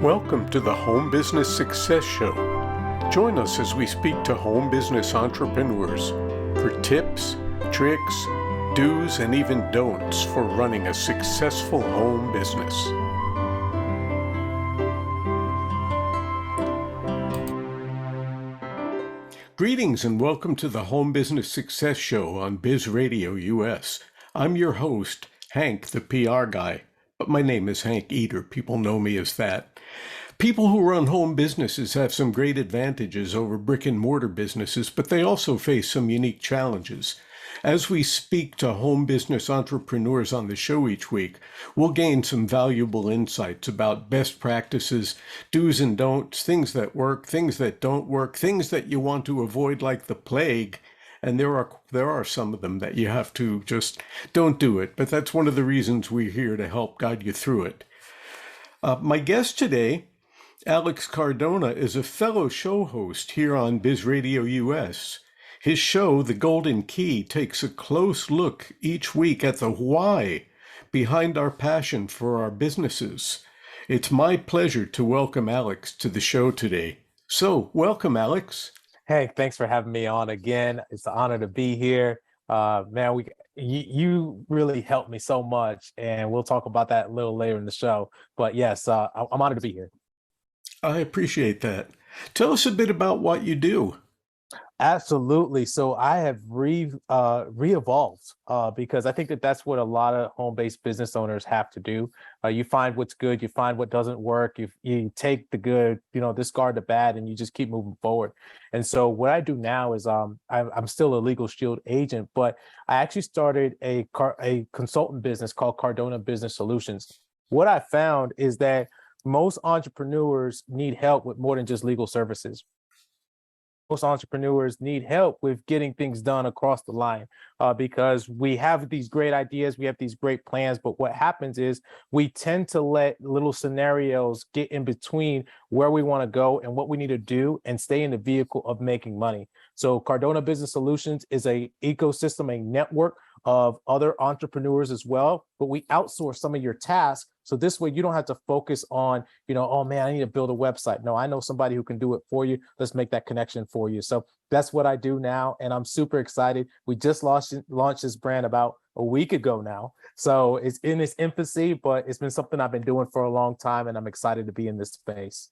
Welcome to the Home Business Success Show. Join us as we speak to home business entrepreneurs for tips, tricks, do's, and even don'ts for running a successful home business. Greetings and welcome to the Home Business Success Show on Biz Radio US. I'm your host, Hank, the PR guy, but my name is Hank Eater. People know me as that. People who run home businesses have some great advantages over brick and mortar businesses, but they also face some unique challenges. As we speak to home business entrepreneurs on the show each week, we'll gain some valuable insights about best practices, do's and don'ts, things that work, things that don't work, things that you want to avoid like the plague. And there are some of them that you have to just don't do it. But that's one of the reasons we're here to help guide you through it. My guest today, Alex Cardona, is a fellow show host here on Biz Radio US. His show, The Golden Key, takes a close look each week at the why behind our passion for our businesses. It's my pleasure to welcome Alex to the show today. So, welcome, Alex. Hey, thanks for having me on again. It's an honor to be here. Man, you really helped me so much, and we'll talk about that a little later in the show. But yes, I'm honored to be here. I appreciate that. Tell us a bit about what you do. Absolutely. So I have re-evolved because I think that's what a lot of home-based business owners have to do. You find what's good, you find what doesn't work, you take the good, discard the bad, and you just keep moving forward. And so what I do now is I'm still a Legal Shield agent, but I actually started a consultant business called Cardona Business Solutions. What I found is that most entrepreneurs need help with more than just legal services. Most entrepreneurs need help with getting things done across the line because we have these great ideas, we have these great plans, but what happens is we tend to let little scenarios get in between where we want to go and what we need to do and stay in the vehicle of making money. So Cardona Business Solutions is a ecosystem, a network of other entrepreneurs as well, but we outsource some of your tasks. So this way you don't have to focus on, oh man, I need to build a website. No, I know somebody who can do it for you. Let's make that connection for you. So that's what I do now. And I'm super excited. We just launched this brand about a week ago now. So it's in its infancy, but it's been something I've been doing for a long time. And I'm excited to be in this space.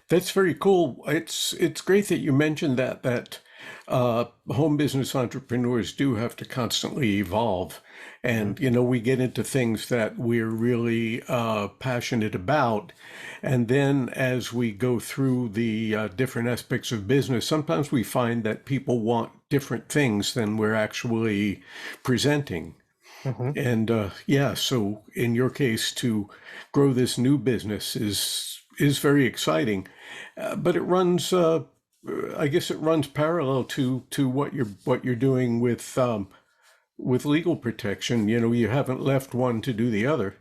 That's very cool. It's great that you mentioned that home business entrepreneurs do have to constantly evolve. And, we get into things that we're really passionate about. And then as we go through the different aspects of business, sometimes we find that people want different things than we're actually presenting. And so in your case, to grow this new business is very exciting, but it runs. I guess it runs parallel to what you're doing with legal protection. You haven't left one to do the other.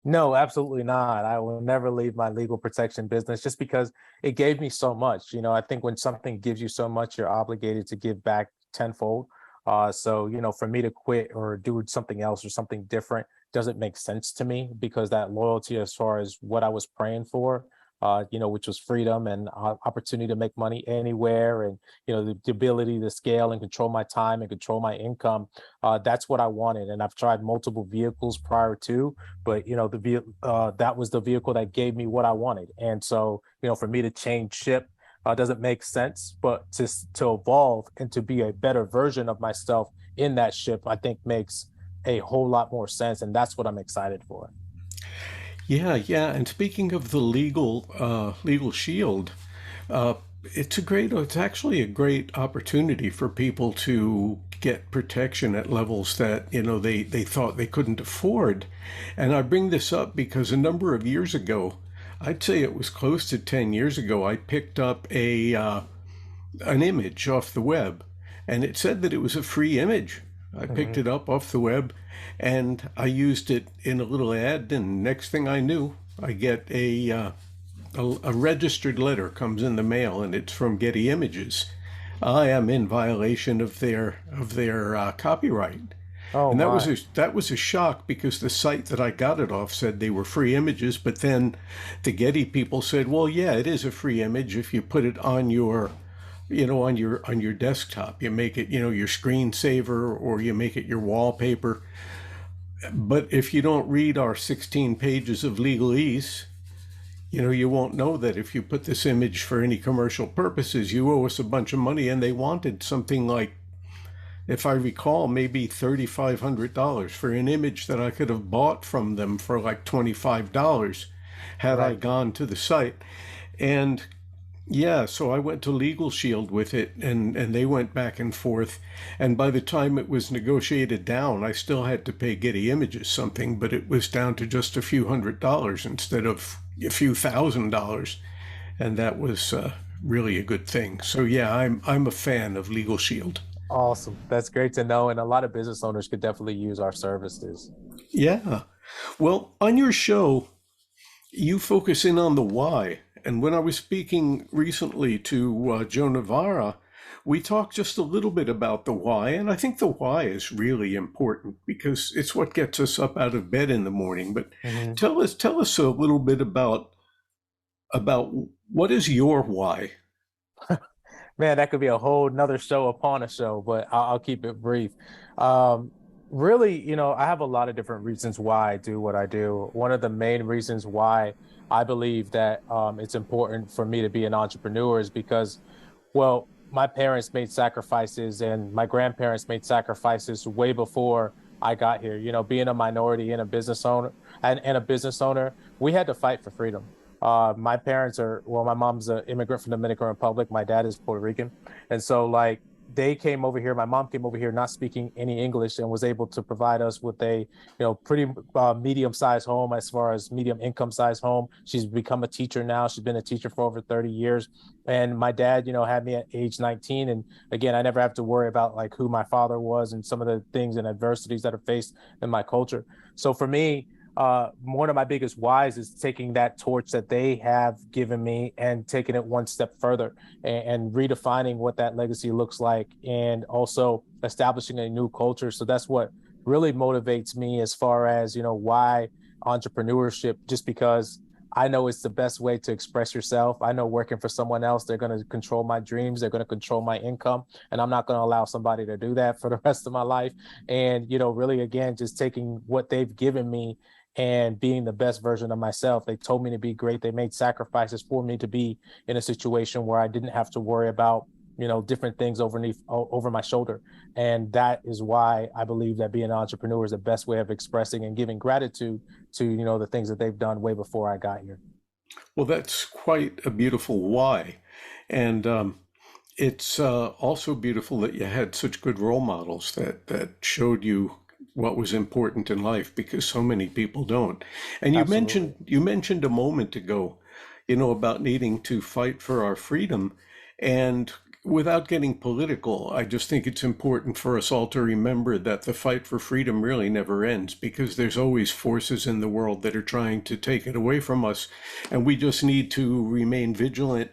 No, absolutely not. I will never leave my legal protection business just because it gave me so much. I think when something gives you so much, you're obligated to give back tenfold. So, for me to quit or do something else or something different doesn't make sense to me because that loyalty as far as what I was praying for, which was freedom and opportunity to make money anywhere and, the ability to scale and control my time and control my income. That's what I wanted. And I've tried multiple vehicles prior to, but, that was the vehicle that gave me what I wanted. And so, for me to change ship doesn't make sense, but to evolve and to be a better version of myself in that ship, I think makes a whole lot more sense. And that's what I'm excited for. Yeah. And speaking of the legal shield, it's actually a great opportunity for people to get protection at levels that, they thought they couldn't afford. And I bring this up because a number of years ago, I'd say it was close to 10 years ago, I picked up an image off the web, and it said that it was a free image. I picked it up off the web, and I used it in a little ad, and next thing I knew, I get a registered letter comes in the mail, and it's from Getty Images. I am in violation of their copyright. Oh And my. that was a shock because the site that I got it off said they were free images, but then the Getty people said, "Well, yeah, it is a free image if you put it on your, on your desktop. You make it, your screensaver, or you make it your wallpaper. But if you don't read our 16 pages of legalese, you won't know that if you put this image for any commercial purposes, you owe us a bunch of money." And they wanted something like, if I recall, maybe $3,500 for an image that I could have bought from them for like $25 had I Right. gone to the site. And yeah, so I went to Legal Shield with it, and they went back and forth. And by the time it was negotiated down, I still had to pay Getty Images something, but it was down to just a few $100s instead of a few $1,000s. And that was really a good thing. So yeah, I'm a fan of Legal Shield. Awesome. That's great to know. And a lot of business owners could definitely use our services. Yeah. Well, on your show, you focus in on the why. And when I was speaking recently to Joe Navarra, we talked just a little bit about the why. And I think the why is really important because it's what gets us up out of bed in the morning. But Mhm. tell us a little bit about what is your why? Man, that could be a whole nother show upon a show, but I'll keep it brief. Um, Really, I have a lot of different reasons why I do what I do. One of the main reasons why I believe that it's important for me to be an entrepreneur is because, well, my parents made sacrifices and my grandparents made sacrifices way before I got here. Being a minority and a business owner and a business owner, we had to fight for freedom. My parents are, well, my mom's an immigrant from the Dominican Republic. My dad is Puerto Rican. And so, like, they came over here. My mom came over here not speaking any English and was able to provide us with a, pretty medium-sized home as far as medium income-sized home. She's become a teacher now. She's been a teacher for over 30 years. And my dad, had me at age 19. And again, I never have to worry about like who my father was and some of the things and adversities that are faced in my culture. So for me, one of my biggest whys is taking that torch that they have given me and taking it one step further and redefining what that legacy looks like and also establishing a new culture. So that's what really motivates me as far as, why entrepreneurship, just because I know it's the best way to express yourself. I know working for someone else, they're going to control my dreams, they're going to control my income, and I'm not going to allow somebody to do that for the rest of my life. And, really, again, just taking what they've given me and being the best version of myself. They told me to be great. They made sacrifices for me to be in a situation where I didn't have to worry about, different things over my shoulder. And that is why I believe that being an entrepreneur is the best way of expressing and giving gratitude to, the things that they've done way before I got here. Well, that's quite a beautiful why. And it's also beautiful that you had such good role models that showed you what was important in life because so many people don't. And Absolutely. you mentioned a moment ago, about needing to fight for our freedom. And without getting political, I just think it's important for us all to remember that the fight for freedom really never ends because there's always forces in the world that are trying to take it away from us. And we just need to remain vigilant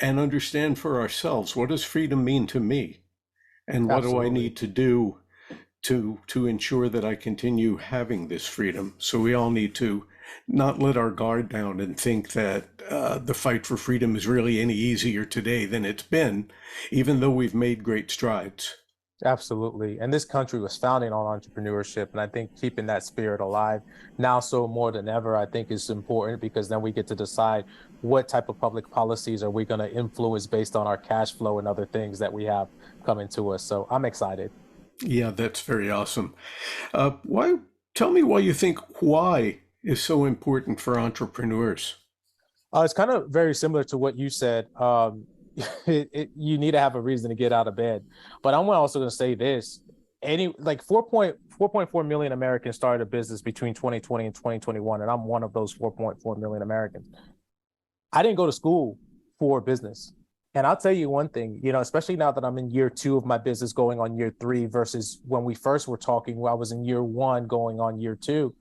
and understand for ourselves, what does freedom mean to me? And what do I Absolutely. need to do to ensure that I continue having this freedom? So we all need to not let our guard down and think that the fight for freedom is really any easier today than it's been, even though we've made great strides. Absolutely. And this country was founded on entrepreneurship. And I think keeping that spirit alive now, so more than ever, I think is important because then we get to decide what type of public policies are we going to influence based on our cash flow and other things that we have coming to us. So I'm excited. Yeah, that's very awesome. Why? Tell me why you think why is so important for entrepreneurs. It's kind of very similar to what you said. You need to have a reason to get out of bed. But I'm also going to say this: any like 4.4 million Americans started a business between 2020 and 2021, and I'm one of those 4.4 million Americans. I didn't go to school for business. And I'll tell you one thing, especially now that I'm in year two of my business going on year three versus when we first were talking, I was in year one going on year two.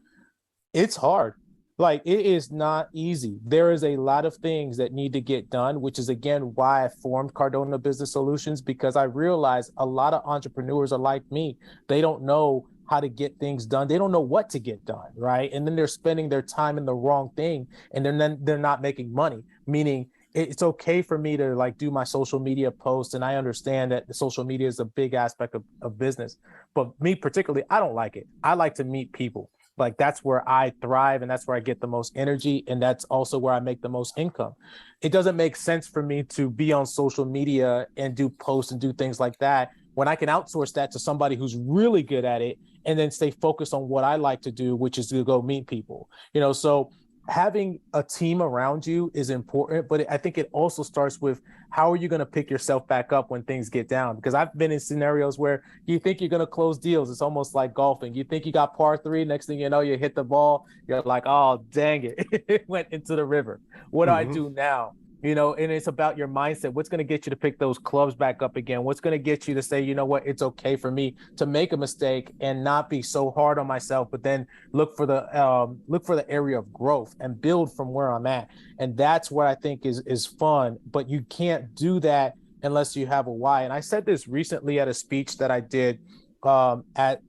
It's hard. Like it is not easy. There is a lot of things that need to get done, which is again why I formed Cardona Business Solutions because I realize a lot of entrepreneurs are like me. They don't know how to get things done. They don't know what to get done, right? And then they're spending their time in the wrong thing, and then they're not making money. Meaning, it's okay for me to like do my social media posts, and I understand that the social media is a big aspect of business. But me particularly, I don't like it. I like to meet people. Like that's where I thrive, and that's where I get the most energy, and that's also where I make the most income. It doesn't make sense for me to be on social media and do posts and do things like that when I can outsource that to somebody who's really good at it and then stay focused on what I like to do, which is to go meet people. So having a team around you is important, but I think it also starts with how are you going to pick yourself back up when things get down? Because I've been in scenarios where you think you're going to close deals. It's almost like golfing. You think you got par three. Next thing you know, you hit the ball. You're like, oh, dang it. It went into the river. What do I Mm-hmm. do now? And it's about your mindset. What's going to get you to pick those clubs back up again? What's going to get you to say, you know what, it's okay for me to make a mistake and not be so hard on myself, but then look for the area of growth and build from where I'm at. And that's what I think is fun. But you can't do that unless you have a why. And I said this recently at a speech that I did at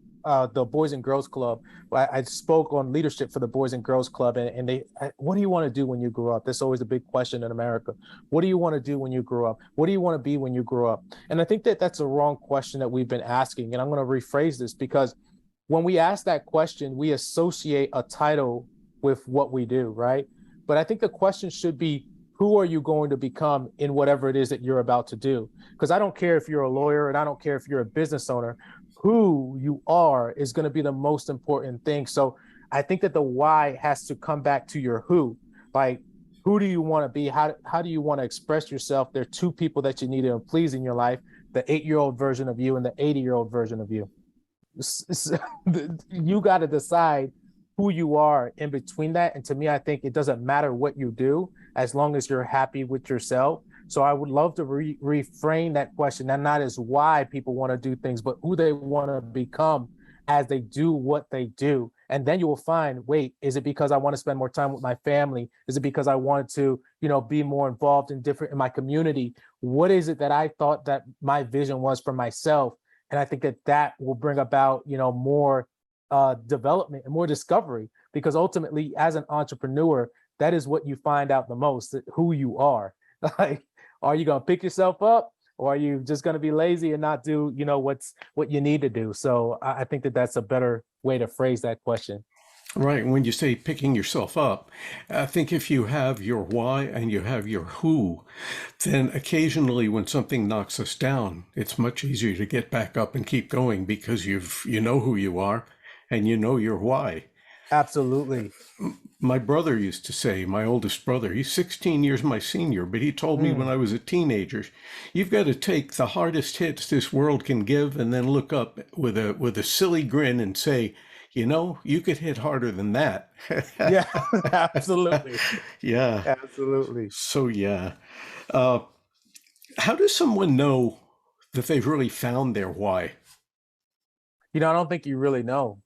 the Boys and Girls Club. I spoke on leadership for the Boys and Girls Club, and what do you want to do when you grow up? That's always a big question in America. What do you want to do when you grow up? What do you want to be when you grow up? And I think that that's a wrong question that we've been asking. And I'm going to rephrase this, because when we ask that question, we associate a title with what we do, right? But I think the question should be, who are you going to become in whatever it is that you're about to do? Because I don't care if you're a lawyer and I don't care if you're a business owner. Who you are is going to be the most important thing. So I think that the why has to come back to your who. Like, who do you want to be? How do you want to express yourself? There are two people that you need to please in your life: the 8-year-old version of you and the 80-year-old version of you. You got to decide who you are in between that. And to me, I think it doesn't matter what you do as long as you're happy with yourself. So I would love to reframe that question, and not as why people want to do things, but who they want to become as they do what they do. And then you will find, wait, is it because I want to spend more time with my family? Is it because I want to, be more involved in my community? What is it that I thought that my vision was for myself? And I think that will bring about, more development and more discovery, because ultimately, as an entrepreneur, that is what you find out the most, who you are. Like, are you going to pick yourself up, or are you just going to be lazy and not do, what you need to do? So I think that that's a better way to phrase that question. Right. When you say picking yourself up, I think if you have your why and you have your who, then occasionally when something knocks us down, it's much easier to get back up and keep going because you know who you are and you know your why. Absolutely. My brother used to say, my oldest brother, he's 16 years my senior, but he told me when Mm. I was a teenager, you've got to take the hardest hits this world can give and then look up with a silly grin and say, you could hit harder than that. Yeah, absolutely. Yeah. Absolutely. So, yeah. Uh, how does someone know that they've really found their why? I don't think you really know.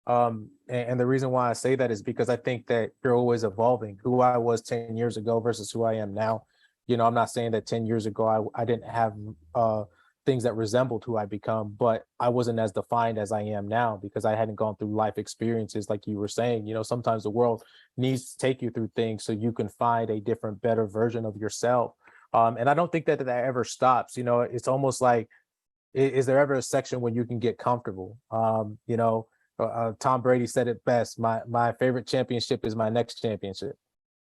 And the reason why I say that is because I think that you're always evolving. Who I was 10 years ago versus who I am now. I'm not saying that 10 years ago I didn't have things that resembled who I become, but I wasn't as defined as I am now because I hadn't gone through life experiences like you were saying. Sometimes the world needs to take you through things so you can find a different, better version of yourself. And I don't think that ever stops. It's almost like, is there ever a section where you can get comfortable? Tom Brady said it best. My favorite championship is my next championship.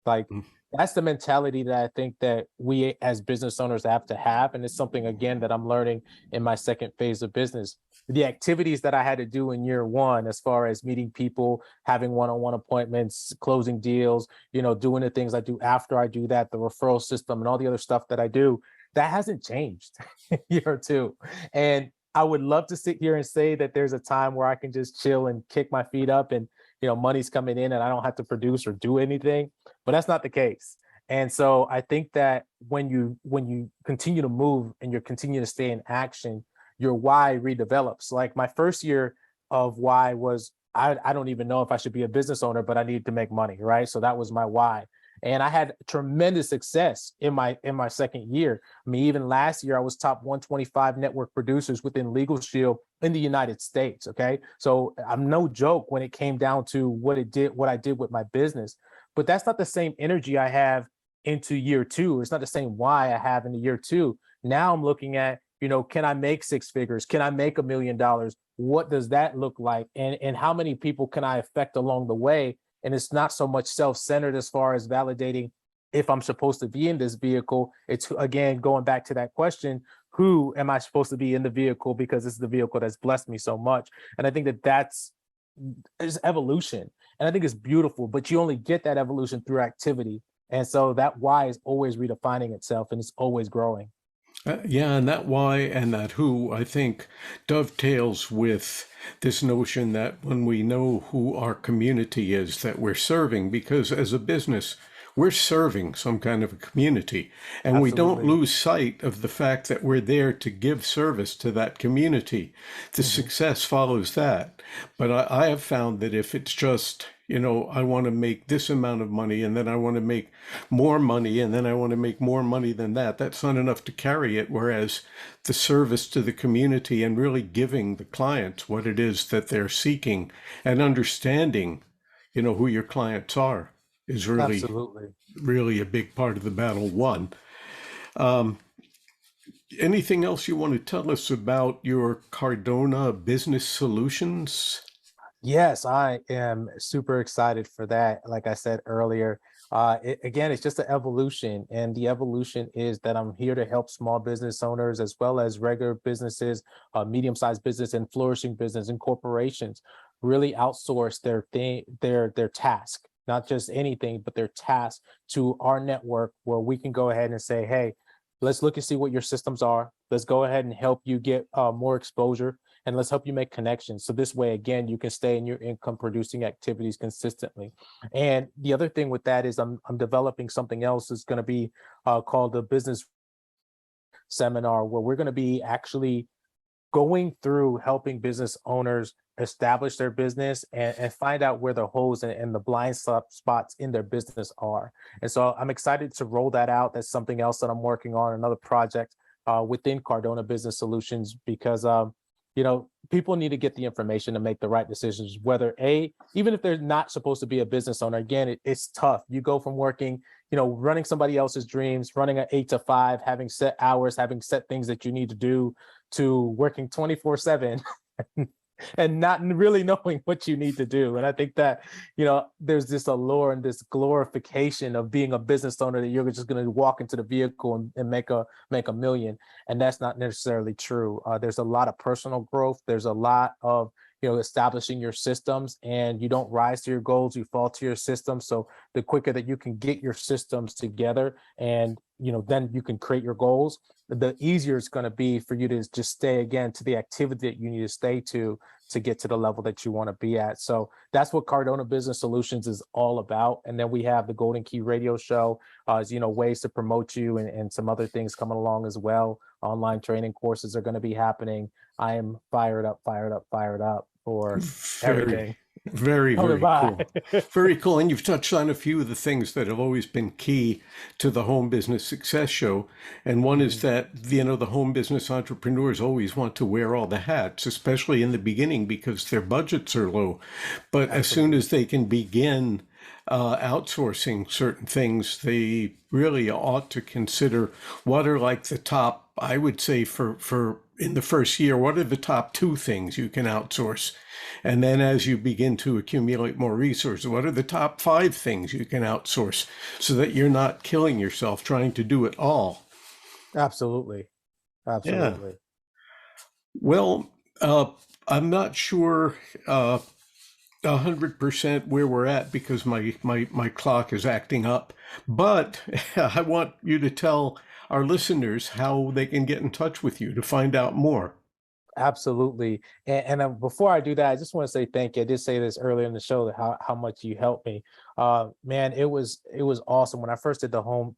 Like, that's the mentality that I think that we as business owners have to have. And it's something, again, that I'm learning in my second phase of business. The activities that I had to do in year one, as far as meeting people, having one-on-one appointments, closing deals, doing the things I do after I do that, the referral system and all the other stuff that I do, that hasn't changed year or two. And I would love to sit here and say that there's a time where I can just chill and kick my feet up and, money's coming in and I don't have to produce or do anything, but that's not the case. And so I think that when you continue to move and you continue to stay in action, your why redevelops. Like, my first year of why was, I don't even know if I should be a business owner, but I needed to make money, right? So that was my why. And I had tremendous success in my second year. I mean, even last year, I was top 125 network producers within Legal Shield in the United States. Okay. So I'm no joke when it came down to what I did with my business. But that's not the same energy I have into year two. It's not the same why I have in the year two. Now I'm looking at, can I make six figures? Can I make $1 million? What does that look like? And how many people can I affect along the way? And it's not so much self-centered as far as validating if I'm supposed to be in this vehicle. It's, again, going back to that question, who am I supposed to be in the vehicle, because it's the vehicle that's blessed me so much. And I think that's evolution. And I think it's beautiful, but you only get that evolution through activity. And so that why is always redefining itself, and it's always growing. Yeah, and that why and that who, I think, dovetails with this notion that when we know who our community is that we're serving, because as a business, we're serving some kind of a community, and we don't Absolutely. lose sight of the fact that we're there to give service to that community. The Mhm. success follows that. But I have found that if it's just, I want to make this amount of money, and then I want to make more money, and then I want to make more money than that, that's not enough to carry it. Whereas the service to the community and really giving the clients what it is that they're seeking and understanding, who your clients are is really, Absolutely. really a big part of the battle won. Um, Anything else you want to tell us about your Cardona business solutions? Yes, I am super excited for that. Like I said earlier, again, it's just an evolution. And the evolution is that I'm here to help small business owners as well as regular businesses, medium-sized business and flourishing business and corporations really outsource their task, not just anything, but their task to our network, where we can go ahead and say, hey, let's look and see what your systems are. Let's go ahead and help you get more exposure, and let's help you make connections. So this way, again, you can stay in your income producing activities consistently. And the other thing with that is I'm developing something else that's going to be called the business seminar, where we're going to be actually going through helping business owners establish their business and find out where the holes and the blind spots in their business are. And so I'm excited to roll that out. That's something else that I'm working on, another project within Cardona Business Solutions, because people need to get the information to make the right decisions, whether even if they're not supposed to be a business owner. Again, it's tough. You go from working, running somebody else's dreams, running an 8 to 5, having set hours, having set things that you need to do, to working 24/7 and not really knowing what you need to do. And I think that, there's this allure and this glorification of being a business owner, that you're just going to walk into the vehicle and make a million. And that's not necessarily true. There's a lot of personal growth. There's a lot of, establishing your systems, and you don't rise to your goals, you fall to your systems. So the quicker that you can get your systems together, and, then you can create your goals, the easier it's going to be for you to just stay, again, to the activity that you need to stay to get to the level that you want to be at. So that's what Cardona Business Solutions is all about. And then we have the Golden Key Radio Show, ways to promote you, and some other things coming along as well. Online training courses are going to be happening. I am fired up, fired up, fired up for Very, everything very, coming very by. cool. Very cool. And you've touched on a few of the things that have always been key to the Home Business Success Show. And one is Mhm. that, the home business entrepreneurs always want to wear all the hats, especially in the beginning because their budgets are low. But as soon Absolutely. as they can begin outsourcing certain things, they really ought to consider what are like the top, I would say for in the first year, what are the top two things you can outsource? And then as you begin to accumulate more resources, what are the top five things you can outsource so that you're not killing yourself trying to do it all? Absolutely. Yeah. Absolutely. Well, I'm not sure 100% where we're at because my clock is acting up. But I want you to tell our listeners how they can get in touch with you to find out more. Absolutely. And before I do that, I just want to say thank you. I did say this earlier in the show, that how much you helped me. Man, it was awesome when I first did the home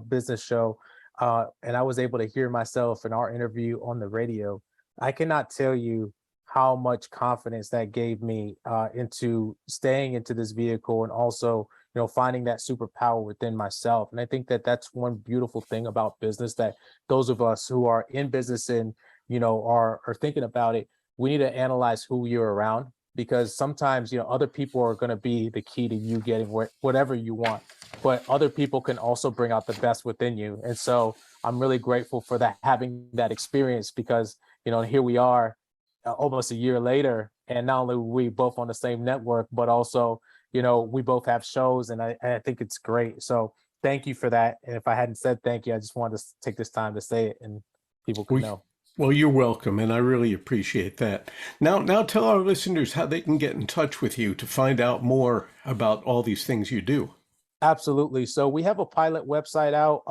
business show, and I was able to hear myself in our interview on the radio. I cannot tell you how much confidence that gave me into staying into this vehicle, and also, finding that superpower within myself. And I think that that's one beautiful thing about business, that those of us who are in business and, are thinking about it, we need to analyze who you're around, because sometimes, other people are going to be the key to you getting whatever you want, but other people can also bring out the best within you. And so I'm really grateful for that, having that experience, because, here we are almost a year later, and not only we both on the same network, but also, we both have shows, and I think it's great. So thank you for that. And if I hadn't said thank you, I just wanted to take this time to say it, and people could We, know. well, you're welcome, and I really appreciate that. Now tell our listeners how they can get in touch with you to find out more about all these things you do. Absolutely. So we have a pilot website out.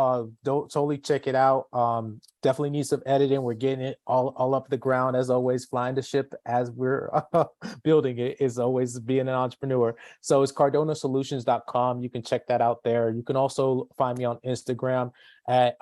Don't totally check it out. Definitely need some editing. We're getting it all up the ground, as always. Flying the ship as we're building it is always being an entrepreneur. So it's cardonasolutions.com. You can check that out there. You can also find me on Instagram at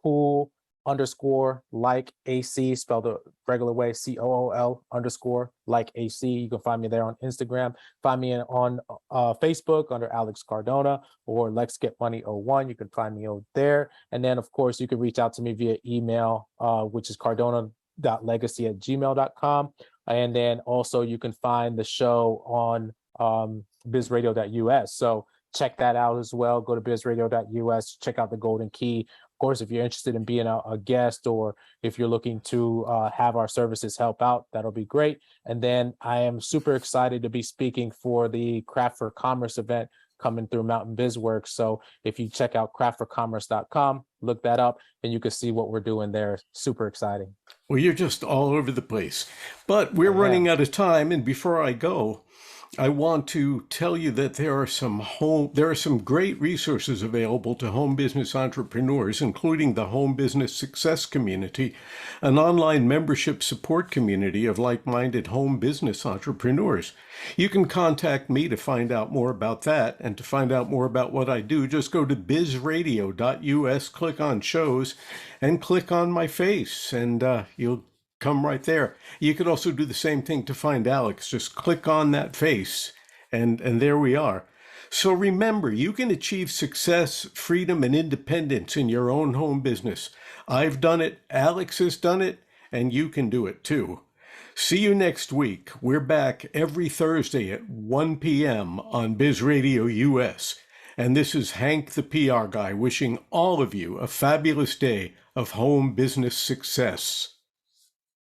cool underscore like AC, spelled the regular way, COOL underscore like AC. You can find me there on Instagram. Find me on Facebook under Alex Cardona, or Let's Get Money 01. You can find me over there. And then, of course, you can reach out to me via email, which is cardona.legacy@gmail.com. And then also you can find the show on bizradio.us. So check that out as well. Go to bizradio.us, check out the Golden Key. Of course, if you're interested in being a guest, or if you're looking to have our services help out, that'll be great. And then I am super excited to be speaking for the Craft for Commerce event coming through Mountain BizWorks. So if you check out craftforcommerce.com, look that up, and you can see what we're doing there. Super exciting. Well, you're just all over the place. But we're Yeah. running out of time, and before I go, I want to tell you that there are some great resources available to home business entrepreneurs, including the Home Business Success Community, an online membership support community of like-minded home business entrepreneurs. You can contact me to find out more about that, and to find out more about what I do, just go to bizradio.us, click on shows, and click on my face, and you'll come right there. You could also do the same thing to find Alex. Just click on that face, and there we are. So remember, you can achieve success, freedom, and independence in your own home business. I've done it, Alex has done it, and you can do it too. See you next week. We're back every Thursday at 1 p.m. on Biz Radio US. And this is Hank the PR guy, wishing all of you a fabulous day of home business success.